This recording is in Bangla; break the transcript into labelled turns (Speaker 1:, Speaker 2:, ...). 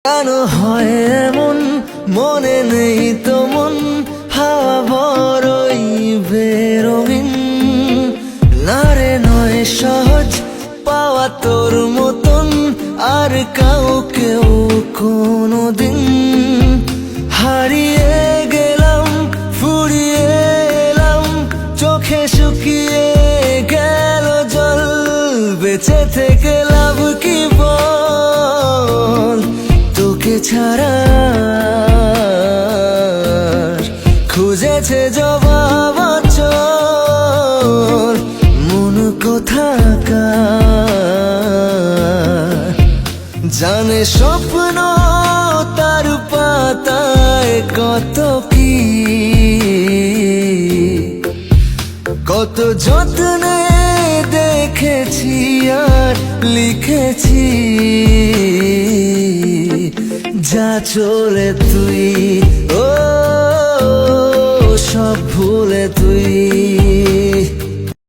Speaker 1: কেন হয় এমন মনে নেই তো মন হাওয়া বড়ই বেরঙিন না রে নয় সহজ পাওয়া তোর মতন আর কাউকেও কোনোদিন হারিয়ে গেলাম ফুরিয়ে এলাম চোখে শুকিয়ে গেল জল বেঁচে থেকে লাভ কি বল তোকে ছাড়া খুঁজেছে জবাব চল মন কোথাকার জানে স্বপ্ন তার পাতায় কত কি কত যত্নে দেখেছি আর লিখেছি যা চলে তুই ও সব ভুলে তুই